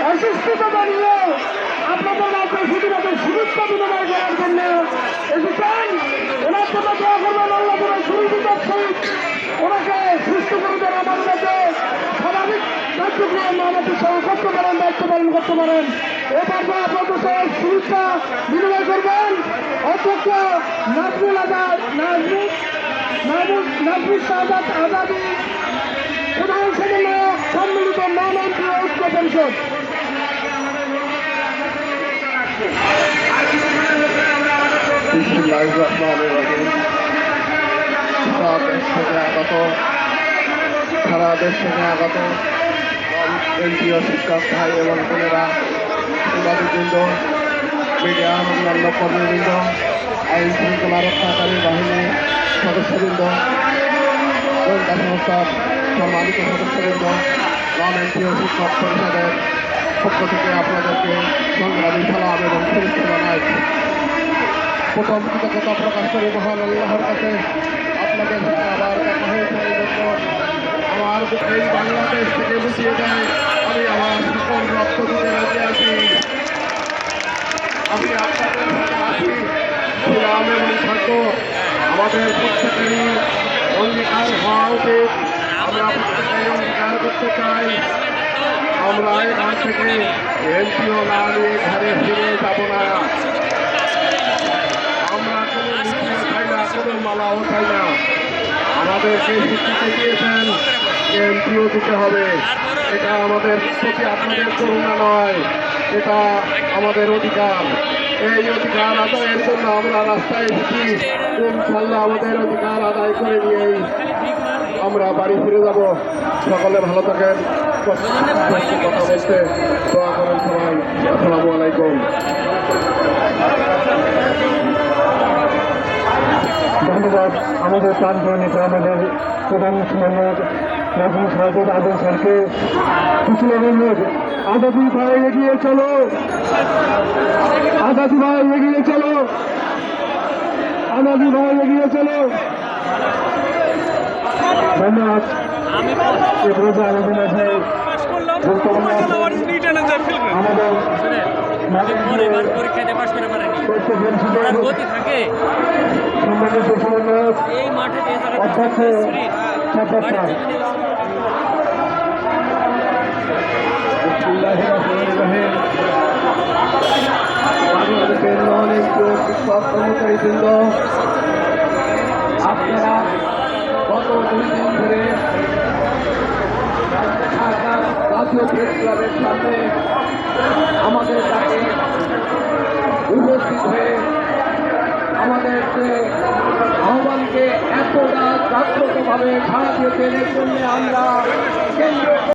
অসুস্থতা নিয়ে আপনাদের রাজ্যে শুধুমাত্র সুরক্ষা বিনিময় করার জন্য এসেছেন। ওনার জন্য দোয়া করবেন, আল্লাহ তোমার সুরক্ষিত ওনাকে সুস্থ করে দেন, আমার কাছে স্বাভাবিক কার্যক্রম আমাদের সঙ্গে করতে পারেন, দায়িত্ব পালন করতে পারেন। এবার আপনাদের সঙ্গে সুরক্ষা বিনিময় করবেন অধ্যক্ষ নাজমুল আজাদ নাজমুল শাহজাদ আজাদি, প্রধান সমন্বয়ক সম্মিলিত মহামন্ত্রী ঐক্য পরিষদ। সারা দেশ থেকে আগত এনজিও শিক্ষক ভাই এবং বোনেরা, সাংবাদিকবৃন্দ, মিডিয়ার অন্যান্য কর্মীবৃন্দ, আইন শৃঙ্খলা রক্ষাকারী বাহিনীর সদস্যবৃন্দ, গোয়েন্দা সংস্থার সম্মানিত সদস্যবৃন্দ, নন এনজিও শিক্ষক পরিষদের পক্ষ থেকে আপনাদেরকে সংগ্রামী সালাম এবং শুভেচ্ছা জানাই। প্রথম কৃতজ্ঞতা প্রকাশ করি মহান আল্লাহর কাছে, আপনাদের সাথে আবার দেখা হয়েছে এই জন্য আমার এই বাংলাদেশ থেকে বুঝিয়ে দেয় আমি আমার সকল রক্ত দিতে রাজি আছি। আমি আপনাদের সাথে আছি, ছিলাম এবং থাকবো। আমাদের প্রত্যেকেরই অঙ্গীকার হওয়া উচিত। আমরা প্রত্যেকেই অঙ্গীকার করতে চাই, আমরা এখান থেকে এনপিও না নিয়ে ঘরে ফিরে যাব না। আমরা কোনো নীতিও চাই না, কোনো মালাও চাই না। আমাদেরকে স্বীকৃতি দিয়েছেন এনপিও দিতে হবে। এটা আমাদের প্রতি আপনাদের করুণা নয়, এটা আমাদের অধিকার। এই অধিকার আদায়ের জন্য আমরা রাস্তায় এসেছি। ইনশাল্লাহ আমাদের অধিকার আদায় করে নিয়েই আমরা বাড়ি ফিরে যাব। সকলে ভালো থাকেন। কথা বলতে দোয়া করেন সবাই। আসসালামু আলাইকুম। ধন্যবাদ আমাদের প্রান্তীয় নেতা, আমাদের প্রধান সমন্বয়ক নাজমুল শাহজাদ আদম স্যারকে। আজাদি ভাই এগিয়ে চলো, আজাদি ভাই এগিয়ে চলো, আজাদি ভাই এগিয়ে চলো। ধন্যবাদ। এ পর্যায়ে আমাদের মাঝে আমাদের পরীক্ষাতে পাশ করে পারেনি, গতি থাকে সম্মানিত সমন্বয়ক এই মাঠে অধ্যক্ষ বাংলাদেশের নন এনজিও শিক্ষক কর্মচারীবৃন্দ, আপনারা গত 2 দিন ধরে জাতীয় প্রেস ক্লাবের সামনে আমাদের কাছে উপস্থিত হয়ে আমাদের যে আহ্বানকে এতটা জাগ্রতভাবে সাড়া দিয়েছেন, এর জন্য আমরা কেন্দ্র